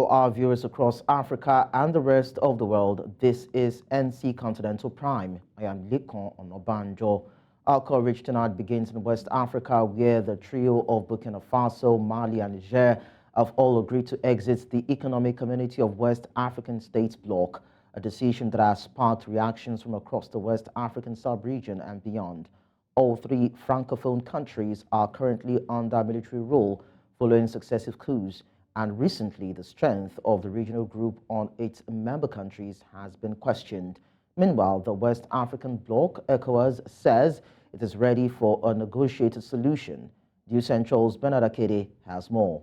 for our viewers across Africa and the rest of the world. This is NC Continental Prime. I am Likon Onobanjo. Our coverage tonight begins in West Africa, where the trio of Burkina Faso, Mali and Niger have all agreed to exit the Economic Community of West African States Bloc, a decision that has sparked reactions from across the West African sub-region and beyond. All three Francophone countries are currently under military rule following successive coups, and recently the strength of the regional group on its member countries has been questioned. Meanwhile, the West African Bloc, ECOWAS, says it is ready for a negotiated solution. Due Central's Bernard Akede has more.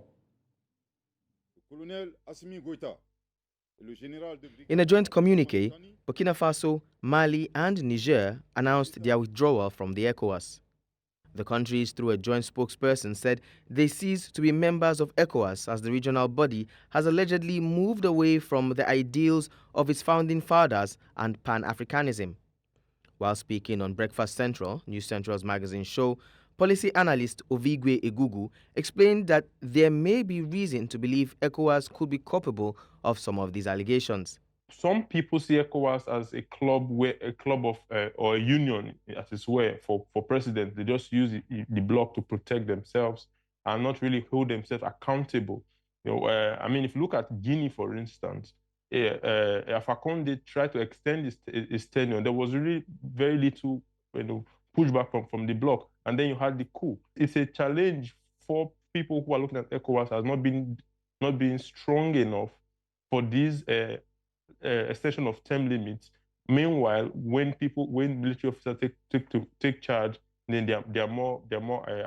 In a joint communique, Burkina Faso, Mali and Niger announced their withdrawal from the ECOWAS. The countries, through a joint spokesperson, said they ceased to be members of ECOWAS as the regional body has allegedly moved away from the ideals of its founding fathers and Pan-Africanism. While speaking on Breakfast Central, News Central's magazine show, policy analyst Ovigwe Egugu explained that there may be reason to believe ECOWAS could be culpable of some of these allegations. Some people see ECOWAS as a club of or a union, as it were, for presidents. They just use the bloc to protect themselves and not really hold themselves accountable. I mean, if you look at Guinea, for instance, Alpha Conde tried to extend his tenure. There was really very little, pushback from the bloc, and then you had the coup. It's a challenge for people who are looking at ECOWAS as not being strong enough for these extension of term limits. Meanwhile, when military officers take charge, then they are more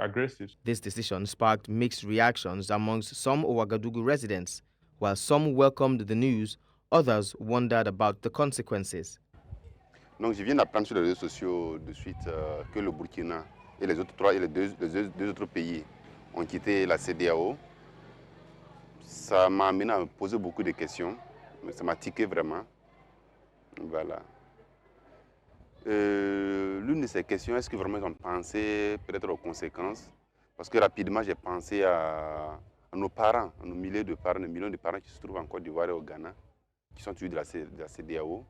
aggressive. This decision sparked mixed reactions amongst some Ouagadougou residents. While some welcomed the news, others wondered about the consequences. Donc, je viens d'apprendre sur les réseaux sociaux de suite que le Burkina et les deux autres pays ont quitté la CEDEAO. Ça m'a amené à me poser beaucoup de questions. Mais ça m'a tiqué vraiment. Voilà. L'une de ces questions, est-ce que vraiment ils ont pensé peut-être aux conséquences? Parce que rapidement, j'ai pensé à nos parents, à nos milliers de parents qui se trouvent en Côte d'Ivoire et au Ghana, qui sont issus de la CEDEAO.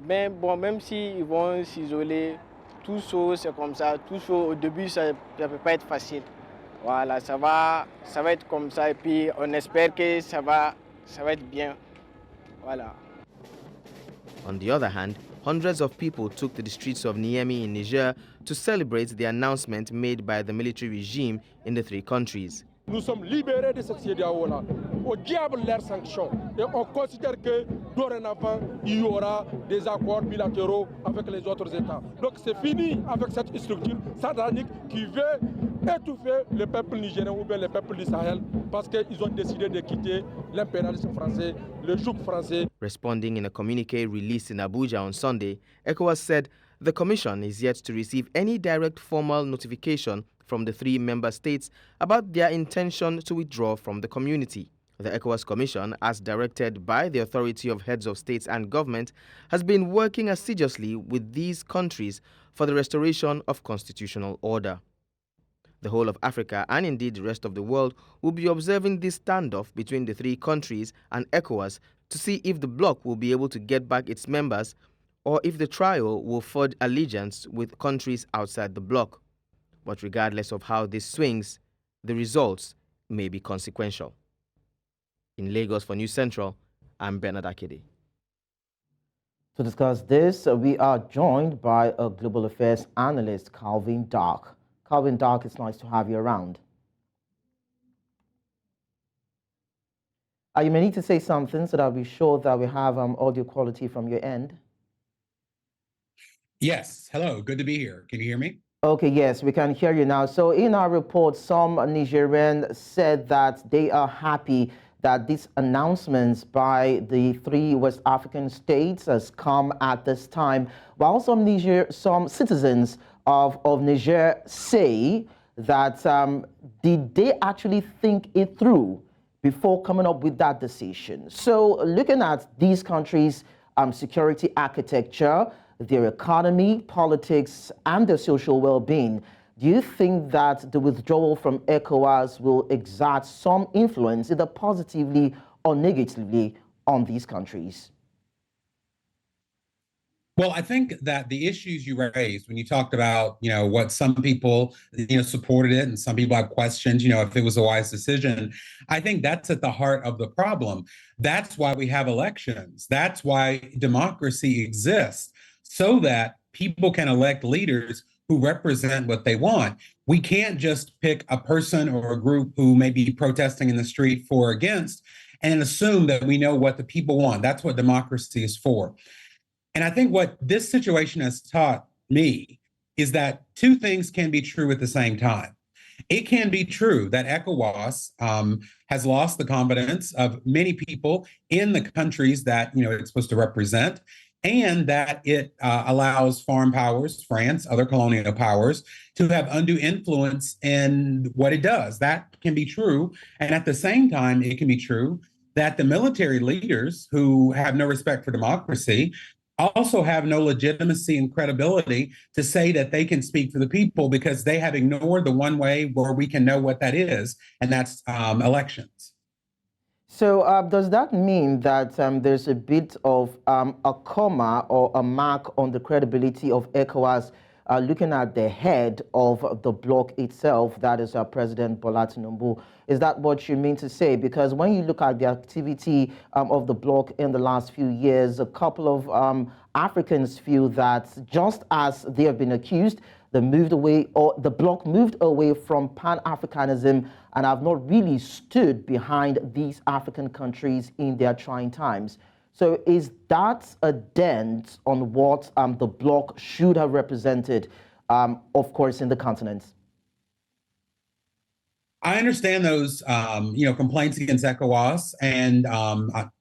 Mais bon, même s'ils vont s'isoler, tout ça, c'est comme ça. Tout ça, au début, ça ne peut pas être facile. Voilà, ça va être comme ça. Et puis, on espère que ça va être bien. On the other hand, hundreds of people took to the streets of Niamey in Niger to celebrate the announcement made by the military regime in the three countries. Nous sommes libérés de cette CEDEAO-là. Au diable leurs sanctions. Et on considère que dorénavant, il y aura des accords bilatéraux avec les autres États. Donc c'est fini avec cette structure satanique qui veut étouffer le peuple nigérien ou bien le peuple du Sahel parce qu'ils ont décidé de quitter l'impérialisme français, le joug français. Responding in a communique released in Abuja on Sunday, ECOWAS said the Commission is yet to receive any direct formal notification from the three member states about their intention to withdraw from the community. The ECOWAS Commission, as directed by the Authority of Heads of States and Government, has been working assiduously with these countries for the restoration of constitutional order. The whole of Africa, and indeed the rest of the world, will be observing this standoff between the three countries and ECOWAS to see if the bloc will be able to get back its members or if the trio will forge allegiance with countries outside the bloc. But regardless of how this swings, the results may be consequential. In Lagos for News Central, I'm Bernard Akede. To discuss this, we are joined by a global affairs analyst, Calvin Dark. Calvin Dark, it's nice to have you around. You may need to say something so that we're sure that we have audio quality from your end. Yes. Hello. Good to be here. Can you hear me? Okay, yes, we can hear you now. So in our report, some Nigerians said that they are happy that these announcements by the three West African states has come at this time, while some citizens of Niger say that did they actually think it through before coming up with that decision? So looking at these countries' security architecture, their economy, politics, and their social well-being, do you think that the withdrawal from ECOWAS will exert some influence, either positively or negatively on these countries? Well, I think that the issues you raised when you talked about, what some people, supported it and some people have questions, if it was a wise decision, I think that's at the heart of the problem. That's why we have elections. That's why democracy exists, so that people can elect leaders who represent what they want. We can't just pick a person or a group who may be protesting in the street for or against and assume that we know what the people want. That's what democracy is for. And I think what this situation has taught me is that two things can be true at the same time. It can be true that ECOWAS has lost the confidence of many people in the countries that it's supposed to represent, and that it allows foreign powers, France, other colonial powers, to have undue influence in what it does. That can be true. And at the same time, it can be true that the military leaders who have no respect for democracy also have no legitimacy and credibility to say that they can speak for the people, because they have ignored the one way where we can know what that is, and that's elections. So does that mean that there's a bit of a comma or a mark on the credibility of ECOWAS looking at the head of the bloc itself, that is President Bola Tinubu? Is that what you mean to say? Because when you look at the activity of the bloc in the last few years, a couple of Africans feel that just as they have been accused, they moved away, or the bloc moved away from Pan-Africanism and have not really stood behind these African countries in their trying times. So is that a dent on what the bloc should have represented, of course, in the continent? I understand those, complaints against ECOWAS, and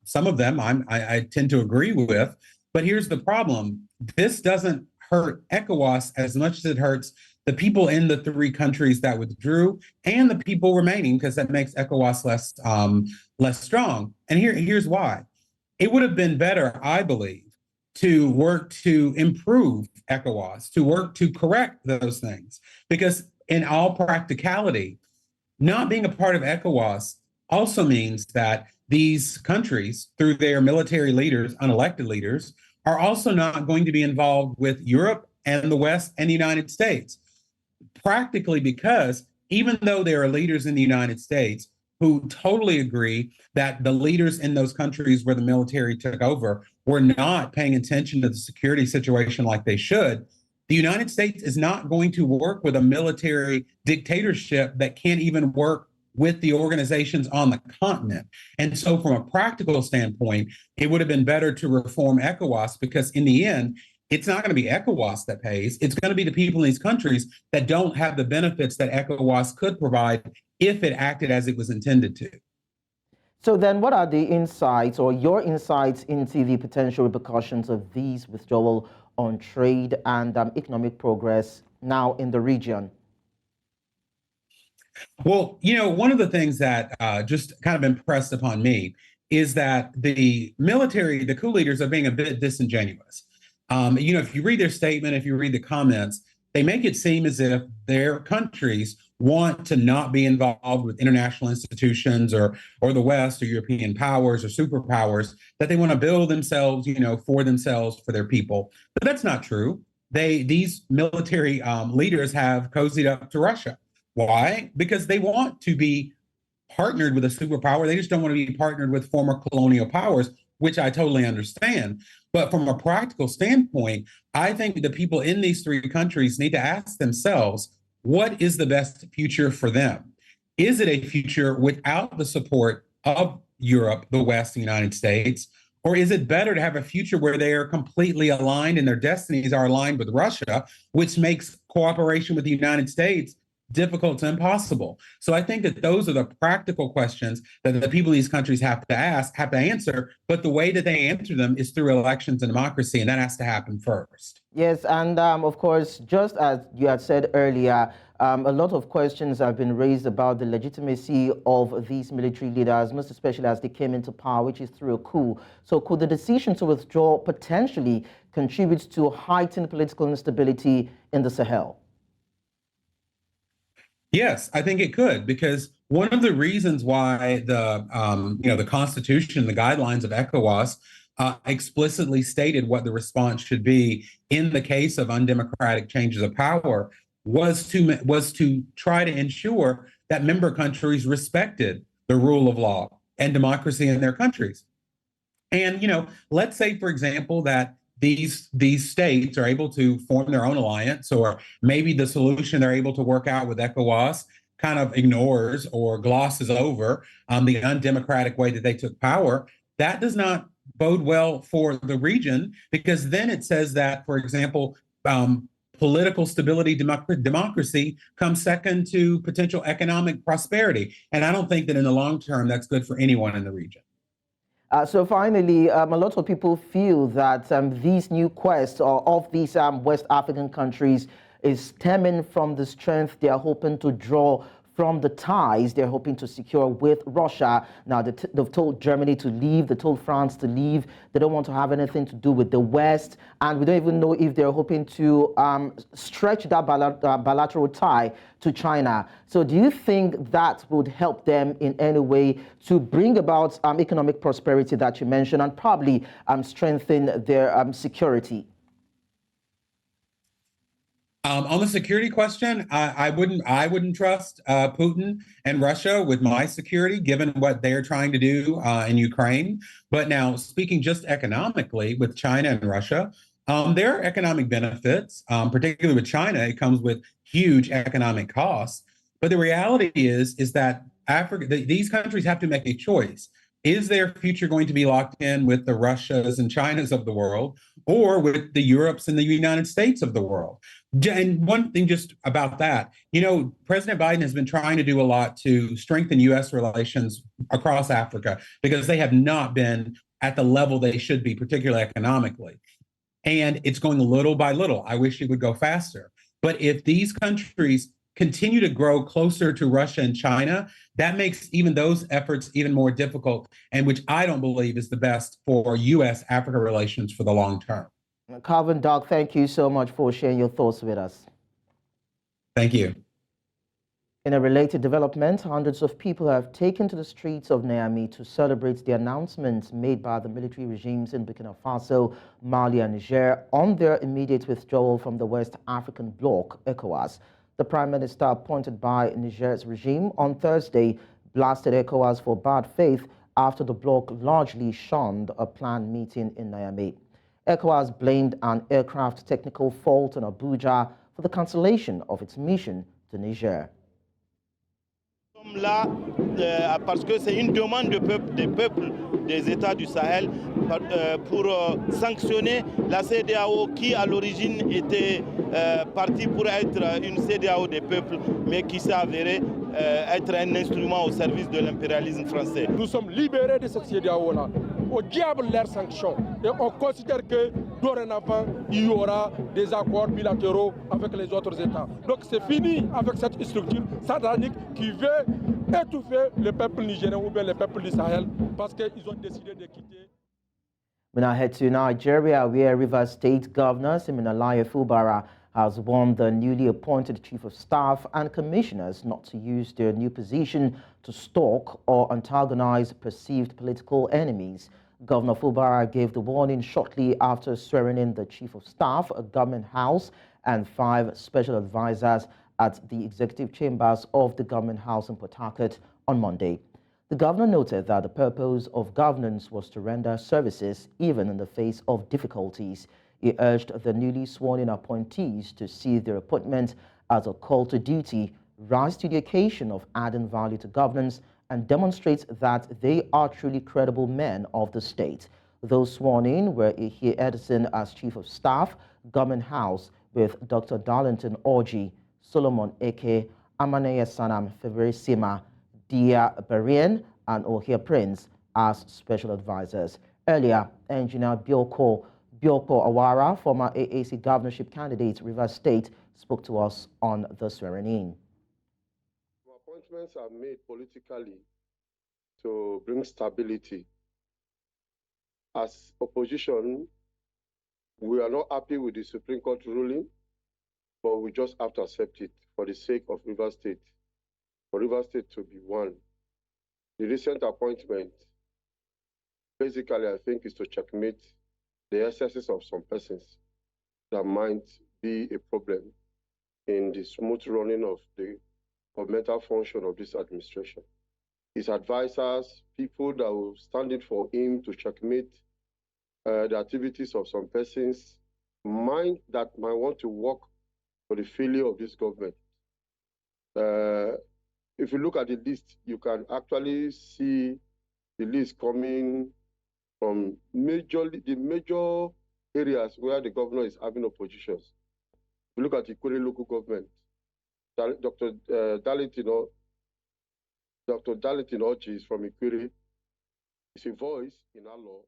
some of them I tend to agree with. But here's the problem: this doesn't hurt ECOWAS as much as it hurts the people in the three countries that withdrew and the people remaining, because that makes ECOWAS less strong. And here's why: it would have been better, I believe, to work to improve ECOWAS, to work to correct those things, because in all practicality, not being a part of ECOWAS also means that these countries, through their military leaders, unelected leaders, are also not going to be involved with Europe and the West and the United States. Practically, because even though there are leaders in the United States who totally agree that the leaders in those countries where the military took over were not paying attention to the security situation like they should, the United States is not going to work with a military dictatorship that can't even work with the organizations on the continent. And so from a practical standpoint, it would have been better to reform ECOWAS, because in the end, it's not going to be ECOWAS that pays. It's going to be the people in these countries that don't have the benefits that ECOWAS could provide if it acted as it was intended to. So then what are the insights, or your insights, into the potential repercussions of these withdrawal on trade and economic progress now in the region? Well, one of the things that just kind of impressed upon me is that the military, the coup leaders, are being a bit disingenuous. If you read their statement, if you read the comments, they make it seem as if their countries want to not be involved with international institutions or the West or European powers or superpowers, that they want to build themselves, for themselves, for their people. But that's not true. These military leaders have cozied up to Russia. Why? Because they want to be partnered with a superpower. They just don't want to be partnered with former colonial powers, which I totally understand. But from a practical standpoint, I think the people in these three countries need to ask themselves, what is the best future for them? Is it a future without the support of Europe, the West, the United States? Or is it better to have a future where they are completely aligned and their destinies are aligned with Russia, which makes cooperation with the United States difficult to impossible? So I think that those are the practical questions that the people in these countries have to answer. But the way that they answer them is through elections and democracy, and that has to happen first. Yes, and of course, just as you had said earlier, a lot of questions have been raised about the legitimacy of these military leaders, most especially as they came into power, which is through a coup. So could the decision to withdraw potentially contribute to heightened political instability in the Sahel? Yes, I think it could, because one of the reasons why the Constitution, the guidelines of ECOWAS explicitly stated what the response should be in the case of undemocratic changes of power was to try to ensure that member countries respected the rule of law and democracy in their countries. And let's say, for example, that these states are able to form their own alliance, or maybe the solution they're able to work out with ECOWAS kind of ignores or glosses over the undemocratic way that they took power. That does not bode well for the region, because then it says that, for example, political stability, democracy comes second to potential economic prosperity. And I don't think that in the long term that's good for anyone in the region. So finally, a lot of people feel that these new quests of these West African countries is stemming from the strength they are hoping to draw from the ties they're hoping to secure with Russia. Now, they've told Germany to leave, they told France to leave. They don't want to have anything to do with the West. And we don't even know if they're hoping to stretch that bilateral tie to China. So do you think that would help them in any way to bring about economic prosperity that you mentioned, and probably strengthen their security? On the security question, I wouldn't trust Putin and Russia with my security, given what they're trying to do in Ukraine. But now, speaking just economically with China and Russia, there are economic benefits, particularly with China. It comes with huge economic costs. But the reality is that these countries have to make a choice. Is their future going to be locked in with the Russias and Chinas of the world, or with the Europes and the United States of the world? And one thing just about that, President Biden has been trying to do a lot to strengthen U.S. relations across Africa, because they have not been at the level they should be, particularly economically. And it's going little by little. I wish it would go faster. But if these countries continue to grow closer to Russia and China, that makes even those efforts even more difficult, and which I don't believe is the best for U.S.-Africa relations for the long term. Calvin, Doug, thank you so much for sharing your thoughts with us. Thank you. In a related development, hundreds of people have taken to the streets of Niamey to celebrate the announcements made by the military regimes in Burkina Faso, Mali, and Niger on their immediate withdrawal from the West African Bloc, ECOWAS. The Prime Minister, appointed by Niger's regime on Thursday, blasted ECOWAS for bad faith after the bloc largely shunned a planned meeting in Niamey. ECOWAS blamed an aircraft technical fault in Abuja for the cancellation of its mission to Niger. Nous sommes là parce que c'est une demande des peuples des États du Sahel pour sanctionner la CEDEAO qui à l'origine était partie pour être une CEDEAO des peuples, mais qui s'est avérée être un instrument au service de l'impérialisme français. Nous sommes libérés de cette CEDEAO-là. Au diable leurs sanctions. Et on considère que dorénavant, il y aura des accords bilatéraux avec les autres États. Donc c'est fini avec cette structure satanique qui veut étouffer le peuple nigérien ou bien le peuple du Sahel parce qu'ils ont décidé de quitter. We now head to Nigeria, where Rivers State Governor Siminalayi Fubara has warned the newly appointed Chief of Staff and Commissioners not to use their new position to stalk or antagonize perceived political enemies. Governor Fubara gave the warning shortly after swearing in the Chief of Staff, a government house, and 5 special advisors at the executive chambers of the government house in Port Harcourt on Monday. The governor noted that the purpose of governance was to render services even in the face of difficulties. He urged the newly sworn-in appointees to see their appointment as a call to duty, rise to the occasion of adding value to governance, and demonstrate that they are truly credible men of the state. Those sworn in were Ihie Edison as Chief of Staff, Government House with Dr. Darlington Orji, Solomon Eke, Amaneye Sanam Feverisima, Dia Berien, and Ohia Prince as special advisors. Earlier, Engineer Bioko Awara, former AAC governorship candidate, Rivers State, spoke to us on the swearing-in. Appointments are made politically to bring stability. As opposition, we are not happy with the Supreme Court ruling, but we just have to accept it for the sake of Rivers State. for Rivers State to be one. The recent appointment, basically, I think, is to checkmate the excesses of some persons that might be a problem in the smooth running of the governmental function of this administration. His advisors, people that will stand in for him to checkmate the activities of some persons, that might want to work for the failure of this government. If you look at the list, you can actually see the list coming from the major areas where the governor is having oppositions. If you look at the Ikwere local government, Dr. Darlington Orji is from Ikwere. It's a voice in our law.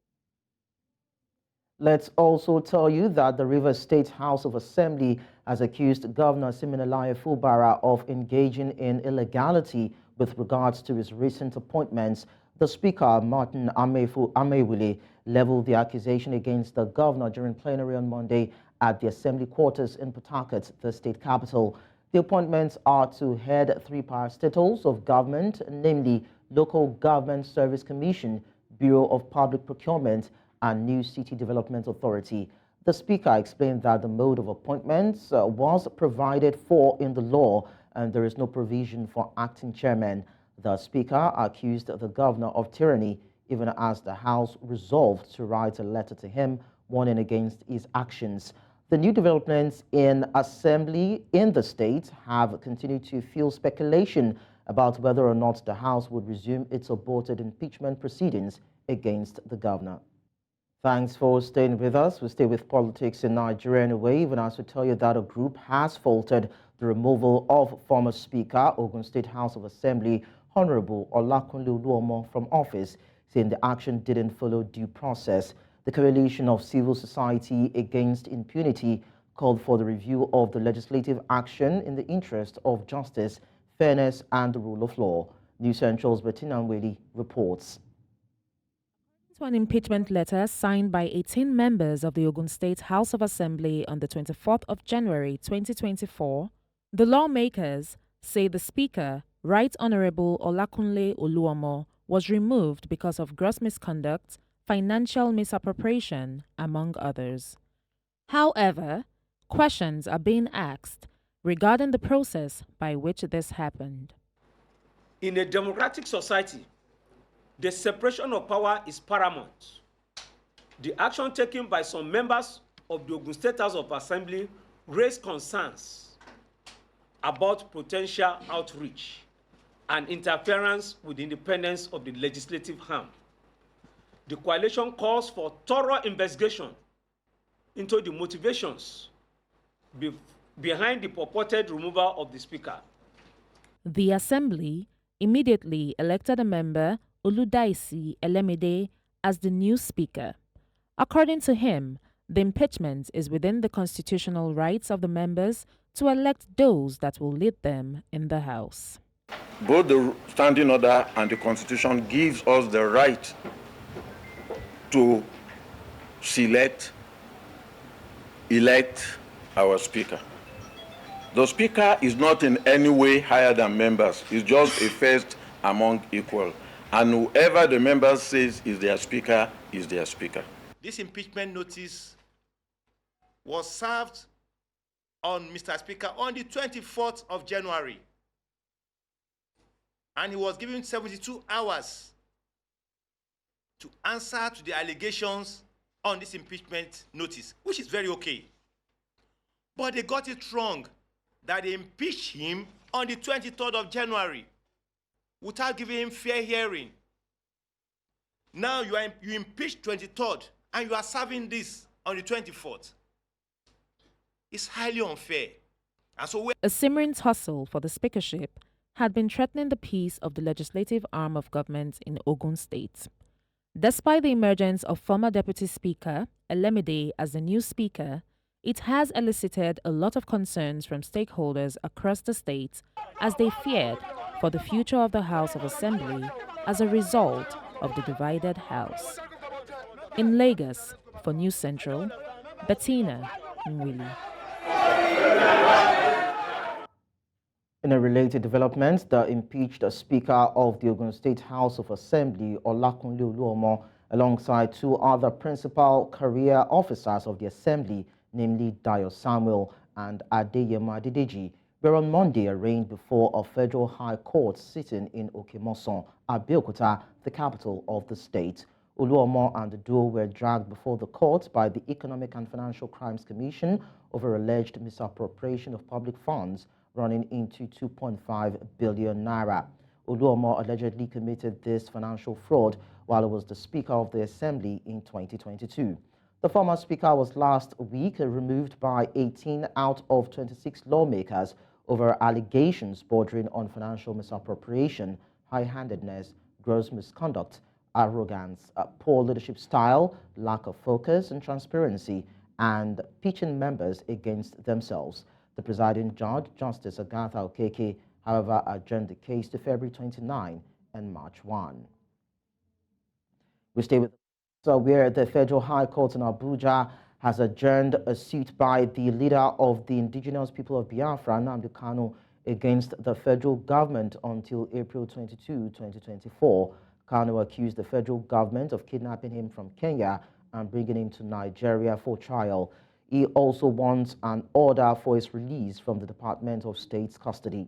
Let's also tell you that the Rivers State House of Assembly has accused Governor Siminalayi Fubara of engaging in illegality with regards to his recent appointments. The Speaker, Martin Amewule, leveled the accusation against the governor during plenary on Monday at the Assembly quarters in Port Harcourt, the state capital. The appointments are to head 3 parastatals of government, namely Local Government Service Commission, Bureau of Public Procurement, and New City Development Authority. The Speaker explained that the mode of appointments was provided for in the law and there is no provision for acting chairman. The Speaker accused the governor of tyranny, even as the House resolved to write a letter to him warning against his actions. The new developments in Assembly in the state have continued to fuel speculation about whether or not the House would resume its aborted impeachment proceedings against the governor. Thanks for staying with us. We stay with politics in Nigeria in a way, even as we tell you that a group has faulted the removal of former Speaker, Ogun State House of Assembly, Honorable Olakunle Oluomo, from office, saying the action didn't follow due process. The Coalition of Civil Society Against Impunity called for the review of the legislative action in the interest of justice, fairness, and the rule of law. News Central's Bettina Nweli reports. To an impeachment letter signed by 18 members of the Ogun State House of Assembly on the 24th of January 2024, the lawmakers say the Speaker, Right Honorable Olakunle Oluomo, was removed because of gross misconduct, financial misappropriation, among others. However, questions are being asked regarding the process by which this happened. In a democratic society, the separation of power is paramount. The action taken by some members of the Ogun State House of Assembly raised concerns about potential outreach and interference with the independence of the legislative arm. The coalition calls for thorough investigation into the motivations behind the purported removal of the Speaker. The Assembly immediately elected a member, Oludaisi Elemide, as the new Speaker. According to him, the impeachment is within the constitutional rights of the members to elect those that will lead them in the House. Both the standing order and the Constitution gives us the right to elect our Speaker. The Speaker is not in any way higher than members. He's just a first among equal. And whoever the members says is their Speaker is their Speaker. This impeachment notice was served on Mr. Speaker on the 24th of January. And he was given 72 hours to answer to the allegations on this impeachment notice, which is very okay. But they got it wrong that they impeached him on the 23rd of January without giving him fair hearing. Now you impeached 23rd and you are serving this on the 24th. It's highly unfair. And so a simmering tussle for the speakership had been threatening the peace of the legislative arm of government in Ogun State. Despite the emergence of former Deputy Speaker Elemide as the new Speaker, it has elicited a lot of concerns from stakeholders across the state as they feared for the future of the House of Assembly as a result of the divided House. In Lagos, for News Central, Bettina Nwili. In a related development, the impeached Speaker of the Ogun State House of Assembly, Olakunle Oluomo, alongside two other principal career officers of the Assembly, namely Dayo Samuel and Adeyemo Adedeji, were on Monday arraigned before a federal high court sitting in Okemosan, Abeokuta, the capital of the state. Oluomo and the duo were dragged before the court by the Economic and Financial Crimes Commission over alleged misappropriation of public funds running into 2.5 billion naira. Oluomo allegedly committed this financial fraud while he was the Speaker of the Assembly in 2022. The former Speaker was last week removed by 18 out of 26 lawmakers over allegations bordering on financial misappropriation, high-handedness, gross misconduct, arrogance, poor leadership style, lack of focus and transparency, and pitching members against themselves. The presiding judge, Justice Agatha Okeke, however, adjourned the case to February 29 and March 1. We stay with where the Federal High Court in Abuja has adjourned a suit by the leader of the indigenous people of Biafra, Nnamdi Kanu, against the federal government until April 22, 2024. Kanu accused the federal government of kidnapping him from Kenya and bringing him to Nigeria for trial. He also wants an order for his release from the Department of State's custody.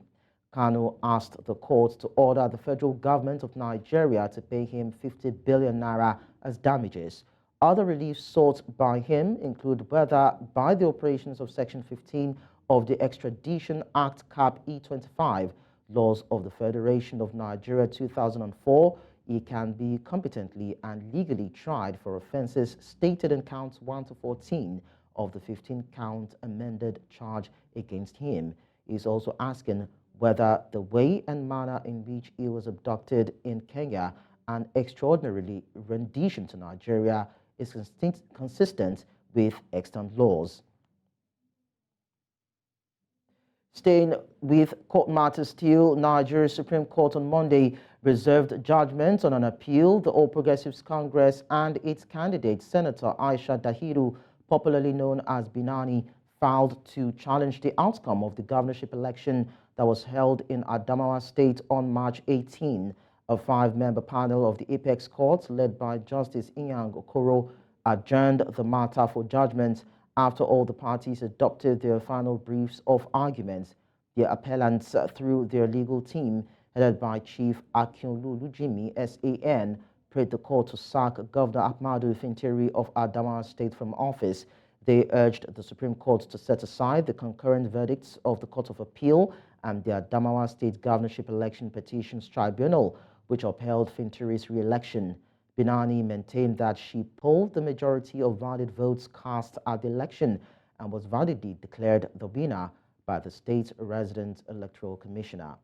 Kanu asked the court to order the federal government of Nigeria to pay him 50 billion naira as damages. Other reliefs sought by him include whether by the operations of Section 15 of the Extradition Act Cap E25, laws of the Federation of Nigeria 2004, he can be competently and legally tried for offenses stated in counts 1 to 14 of the 15-count amended charge against him. He is also asking whether the way and manner in which he was abducted in Kenya and extraordinarily rendition to Nigeria is consistent with extant laws. Staying with court matters still, Nigeria's Supreme Court on Monday reserved judgment on an appeal the All Progressives Congress and its candidate, Senator Aisha Dahiru, popularly known as Binani, filed to challenge the outcome of the governorship election that was held in Adamawa State on March 18. A five-member panel of the Apex Court, led by Justice Inyang Okoro, adjourned the matter for judgment after all the parties adopted their final briefs of arguments. The appellants, through their legal team, headed by Chief Akinolu Jimmy, SAN, prayed the court to sack Governor Ahmadu Fintiri of Adamawa State from office. They urged the Supreme Court to set aside the concurrent verdicts of the Court of Appeal and the Adamawa State Governorship Election Petitions Tribunal, which upheld Fintiri's re-election. Binani maintained that she polled the majority of valid votes cast at the election and was validly declared the winner by the state's resident electoral commissioner.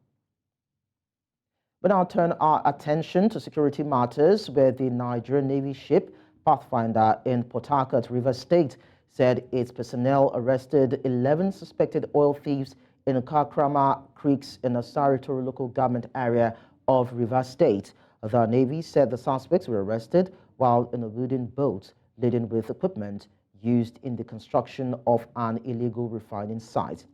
We now turn our attention to security matters, where the Nigerian Navy ship Pathfinder in Port Harcourt, Rivers State, said its personnel arrested 11 suspected oil thieves in Kakrama Creeks in the Saratoga local government area of Rivers State. The Navy said the suspects were arrested while in a wooden boat laden with equipment used in the construction of an illegal refining site.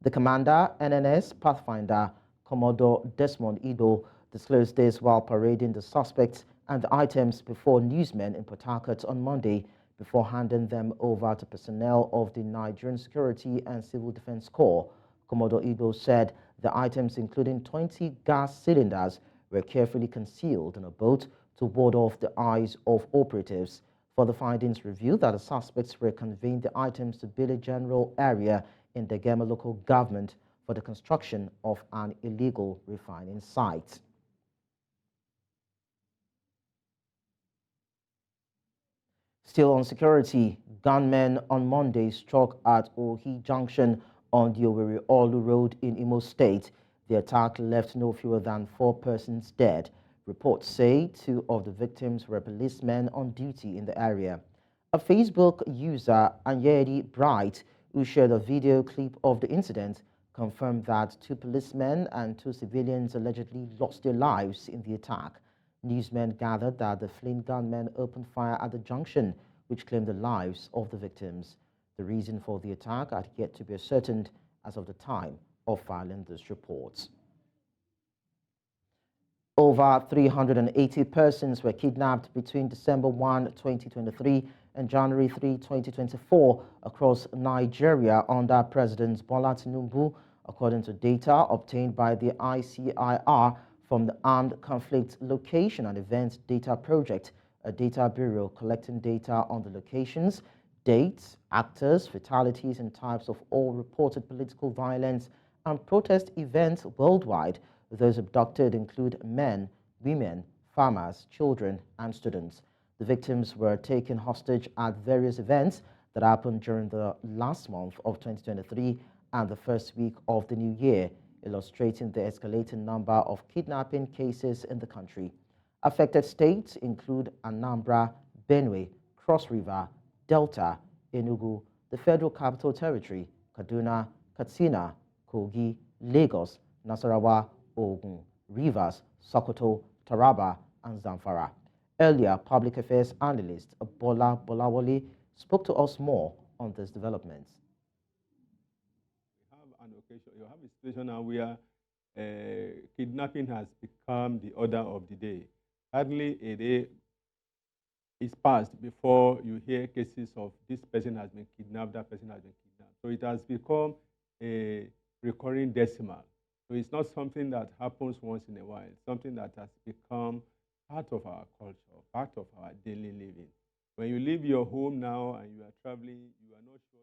The commander, NNS Pathfinder, Commodore Desmond Ido, disclosed this while parading the suspects and the items before newsmen in Port Harcourt on Monday, before handing them over to personnel of the Nigerian Security and Civil Defense Corps. Commodore Ido said the items, including 20 gas cylinders, were carefully concealed in a boat to ward off the eyes of operatives. Further findings revealed that the suspects were conveying the items to Billy General area in the Gema local government for the construction of an illegal refining site. Still on security, gunmen on Monday struck at Ohi Junction on the Owerri-Olu Road in Imo State. The attack left no fewer than 4 persons dead. Reports say 2 of the victims were policemen on duty in the area. A Facebook user, Anyeri Bright, who shared a video clip of the incident, confirmed that 2 policemen and 2 civilians allegedly lost their lives in the attack. Newsmen gathered that the fleeing gunmen opened fire at the junction, which claimed the lives of the victims. The reason for the attack had yet to be ascertained as of the time of filing this report. Over 380 persons were kidnapped between December 1, 2023 and January 3, 2024 across Nigeria under President Bola Tinubu, according to data obtained by the ICIR from the Armed Conflict Location and Event Data Project, a data bureau collecting data on the locations, dates, actors, fatalities, and types of all reported political violence and protest events worldwide. Those abducted include men, women, farmers, children, and students. The victims were taken hostage at various events that happened during the last month of 2023 and the first week of the new year, illustrating the escalating number of kidnapping cases in the country. Affected states include Anambra, Benue, Cross River, Delta, Enugu, the Federal Capital Territory, Kaduna, Katsina, Kogi, Lagos, Nasarawa, Ogun, Rivers, Sokoto, Taraba, and Zamfara. Earlier, public affairs analyst Bola Bolawole spoke to us more on these developments. You have a situation now where kidnapping has become the order of the day. Hardly a day is passed before you hear cases of this person has been kidnapped, that person has been kidnapped. So it has become a recurring decimal. So it's not something that happens once in a while. It's something that has become part of our culture, part of our daily living. When you leave your home now and you are traveling, you are not sure.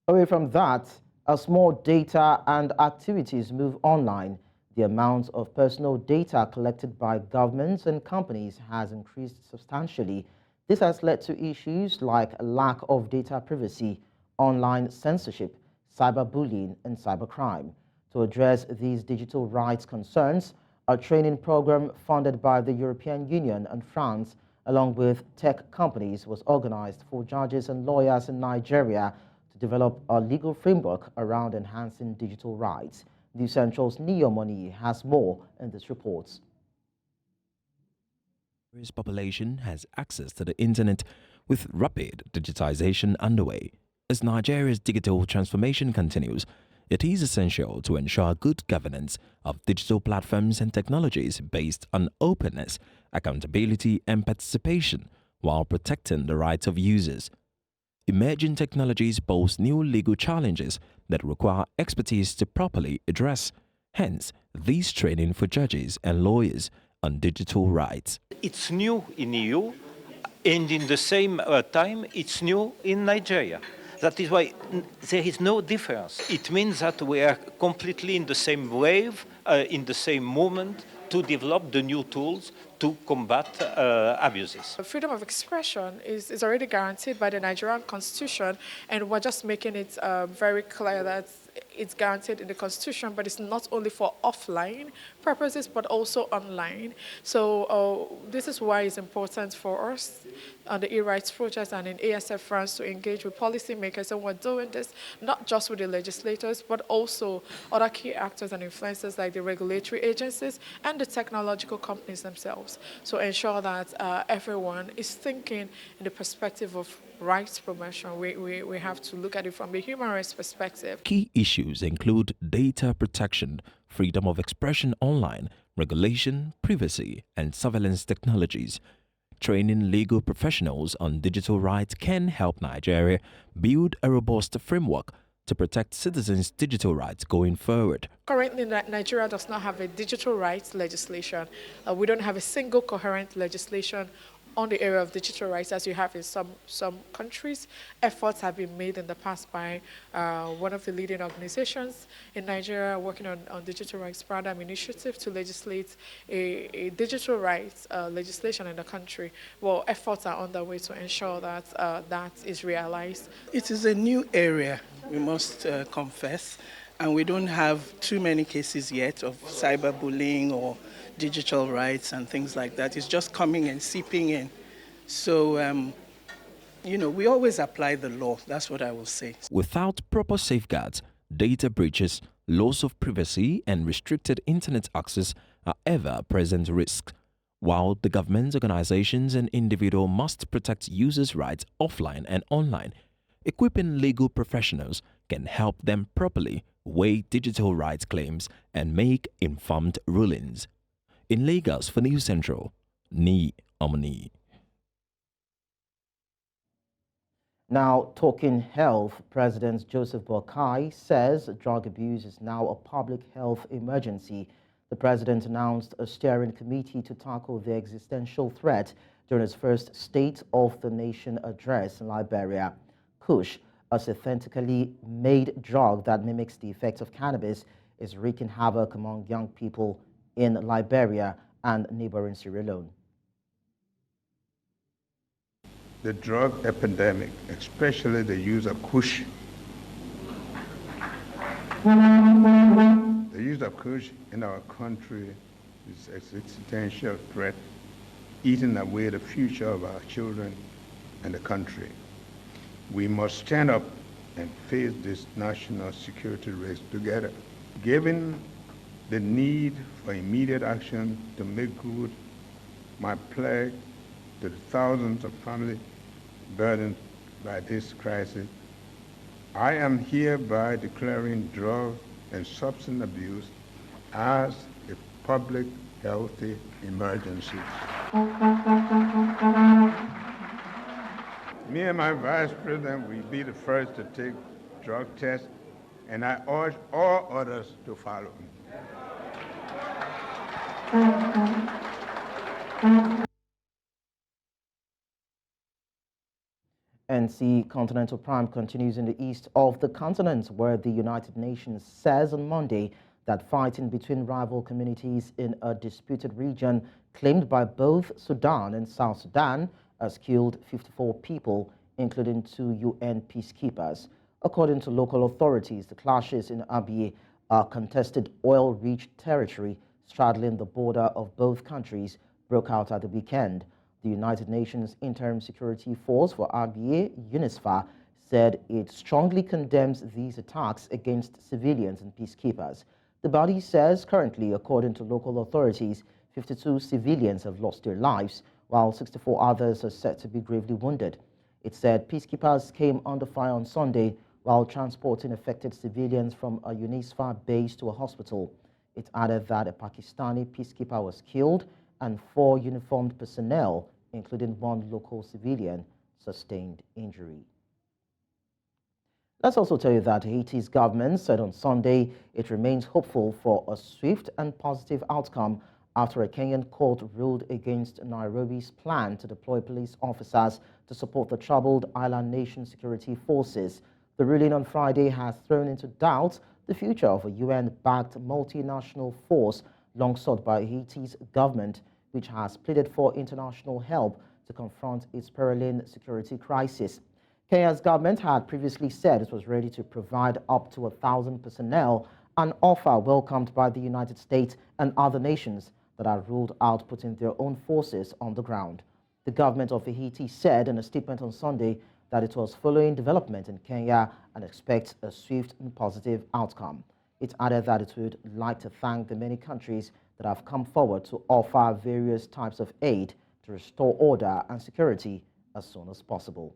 Away from that, as more data and activities move online, the amount of personal data collected by governments and companies has increased substantially. This has led to issues like a lack of data privacy, online censorship, cyberbullying, and cybercrime. To address these digital rights concerns, a training program funded by the European Union and France, along with tech companies, was organized for judges and lawyers in Nigeria to develop a legal framework around enhancing digital rights. The Central's Niamey has more in this report. Nigeria's population has access to the internet with rapid digitization underway. As Nigeria's digital transformation continues, it is essential to ensure good governance of digital platforms and technologies based on openness, accountability, and participation while protecting the rights of users. Emerging technologies pose new legal challenges that require expertise to properly address. Hence, this training for judges and lawyers on digital rights. It's new in EU, and in the same time, it's new in Nigeria. That is why there is no difference. It means that we are completely in the same wave, in the same moment, to develop the new tools to combat abuses. Freedom of expression is already guaranteed by the Nigerian Constitution, and we're just making it very clear that it's guaranteed in the Constitution, but it's not only for offline purposes, but also online. So this is why it's important for us on the e-rights project and in ASF France to engage with policymakers, and we're doing this not just with the legislators, but also other key actors and influencers like the regulatory agencies and the technological companies themselves, to ensure that everyone is thinking in the perspective of rights promotion. We have to look at it from the human rights perspective. Key issues include data protection, freedom of expression online, regulation, privacy, and surveillance technologies. Training legal professionals on digital rights can help Nigeria build a robust framework to protect citizens' digital rights going forward. Currently, Nigeria does not have a digital rights legislation. We don't have a single coherent legislation on the area of digital rights as you have in some countries. Efforts have been made in the past by one of the leading organizations in Nigeria working on digital rights paradigm initiative to legislate a digital rights legislation in the country. Well, efforts are underway to ensure that that is realized. It is a new area, we must confess, and we don't have too many cases yet of cyberbullying or digital rights and things like that. It's just coming and seeping in. So, we always apply the law. That's what I will say. Without proper safeguards, data breaches, loss of privacy, and restricted internet access are ever-present risks. While the government, organizations, and individuals must protect users' rights offline and online, equipping legal professionals can help them properly weigh digital rights claims and make informed rulings. In Lagos for News Central, Niamey. Now, talking health, President Joseph Boakai says drug abuse is now a public health emergency. The president announced a steering committee to tackle the existential threat during his first State of the Nation address in Liberia. Kush, a synthetically made drug that mimics the effects of cannabis, is wreaking havoc among young people in Liberia and neighboring Sierra Leone. The drug epidemic, especially the use of Kush. The use of Kush in our country is an existential threat, eating away the future of our children and the country. We must stand up and face this national security risk together. Given the need for immediate action to make good, my pledge to the thousands of families burdened by this crisis, I am hereby declaring drug and substance abuse as a public health emergency. Me and my vice president will be the first to take drug tests, and I urge all others to follow. NC Continental Prime continues in the east of the continent, where the United Nations says on Monday that fighting between rival communities in a disputed region claimed by both Sudan and South Sudan has killed 54 people, including 2 UN peacekeepers. According to local authorities, the clashes in Abyei are contested oil-rich territory straddling the border of both countries broke out at the weekend. The United Nations Interim Security Force for Abyei, UNISFA, said it strongly condemns these attacks against civilians and peacekeepers. The body says currently, according to local authorities, 52 civilians have lost their lives, while 64 others are said to be gravely wounded. It said peacekeepers came under fire on Sunday while transporting affected civilians from a UNISFA base to a hospital. It added that a Pakistani peacekeeper was killed and 4 uniformed personnel, including 1 local civilian, sustained injury. Let's also tell you that Haiti's government said on Sunday it remains hopeful for a swift and positive outcome after a Kenyan court ruled against Nairobi's plan to deploy police officers to support the troubled island nation security forces. The ruling on Friday has thrown into doubt the future of a UN-backed multinational force long sought by Haiti's government, which has pleaded for international help to confront its perilling security crisis. Kenya's government had previously said it was ready to provide up to 1,000 personnel, an offer welcomed by the United States and other nations that are ruled out putting their own forces on the ground. The government of Haiti said in a statement on Sunday that it was following development in Kenya and expects a swift and positive outcome. It added that it would like to thank the many countries that have come forward to offer various types of aid to restore order and security as soon as possible.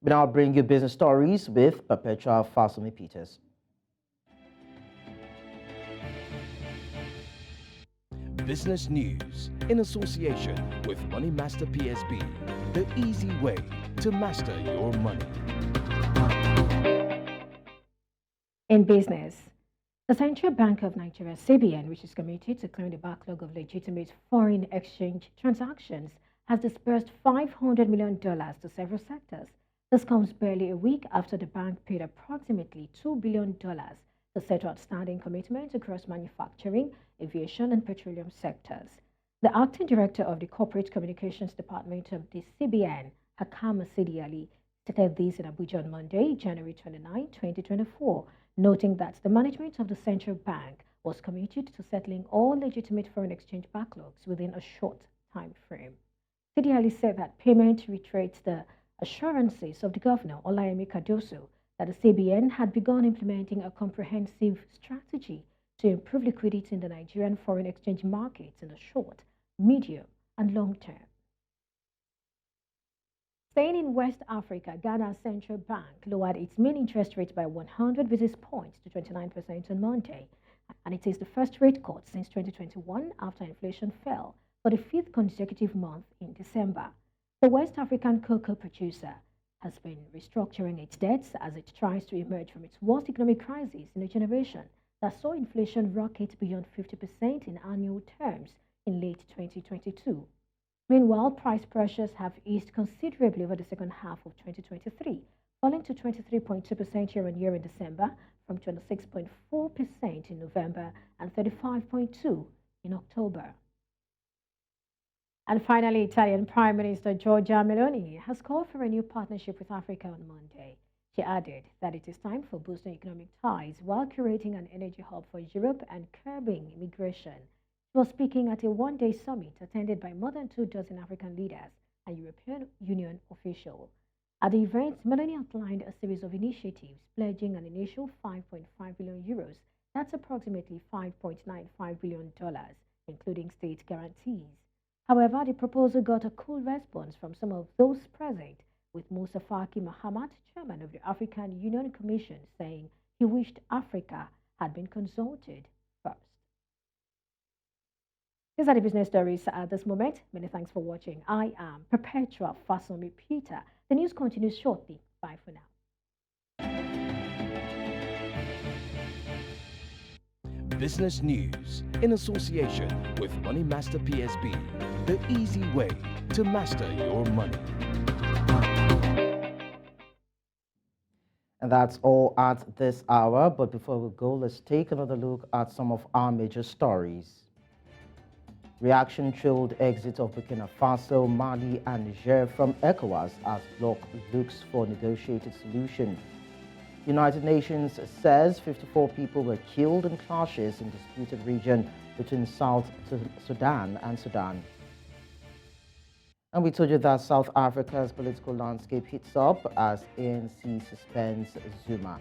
We now bring you business stories with Perpetua Fasumi Peters. Business news in association with Money Master PSB, the easy way to master your money. In business, the Central Bank of Nigeria, CBN, which is committed to clearing the backlog of legitimate foreign exchange transactions, has disbursed $500 million to several sectors. This comes barely a week after the bank paid approximately $2 billion to settle outstanding commitments across manufacturing, aviation, and petroleum sectors. The acting director of the Corporate Communications Department of the CBN, Hakama Sidiali, stated this in Abuja on Monday, January 29, 2024, noting that the management of the central bank was committed to settling all legitimate foreign exchange backlogs within a short time frame. Sidiali said that payment reiterates the assurances of the governor, Olayemi Cardoso, that the CBN had begun implementing a comprehensive strategy to improve liquidity in the Nigerian foreign exchange markets in the short, medium, and long term. Staying in West Africa, Ghana's central bank lowered its main interest rate by 100 basis points to 29% on Monday, and it is the first rate cut since 2021 after inflation fell for the fifth consecutive month in December. The West African cocoa producer has been restructuring its debts as it tries to emerge from its worst economic crisis in a generation that saw inflation rocket beyond 50% in annual terms in late 2022. Meanwhile, price pressures have eased considerably over the second half of 2023, falling to 23.2% year-on-year in December from 26.4% in November and 35.2% in October. And finally, Italian Prime Minister Giorgia Meloni has called for a new partnership with Africa on Monday. She added that it is time for boosting economic ties while creating an energy hub for Europe and curbing immigration. She was speaking at a one-day summit attended by more than 24 African leaders and European Union officials. At the event, Meloni outlined a series of initiatives pledging an initial 5.5 billion euros, that's approximately $5.95 billion, including state guarantees. However, the proposal got a cool response from some of those present, with Musa Faki Mahamat, chairman of the African Union Commission, saying he wished Africa had been consulted first. These are the business stories at this moment. Many thanks for watching. I am Perpetua Fasomi Peter. The news continues shortly. Bye for now. Business News in association with Money Master PSB, the easy way to master your money. And that's all at this hour. But before we go, let's take another look at some of our major stories. Reaction trailed exit of Burkina Faso, Mali, and Niger from ECOWAS as Bloc looks for negotiated solution. United Nations says 54 people were killed in clashes in disputed region between South Sudan and Sudan. And we told you that South Africa's political landscape heats up as ANC suspends Zuma.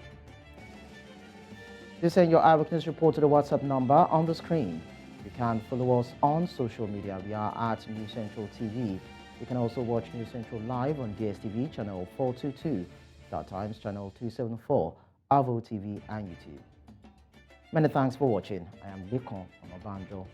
You send your eyewitness report to the WhatsApp number on the screen. You can follow us on social media. We are at News Central TV. You can also watch News Central live on DSTV channel 422, Star Times channel 274, Avo TV and YouTube. Many thanks for watching. I am Lekon Onobanjo.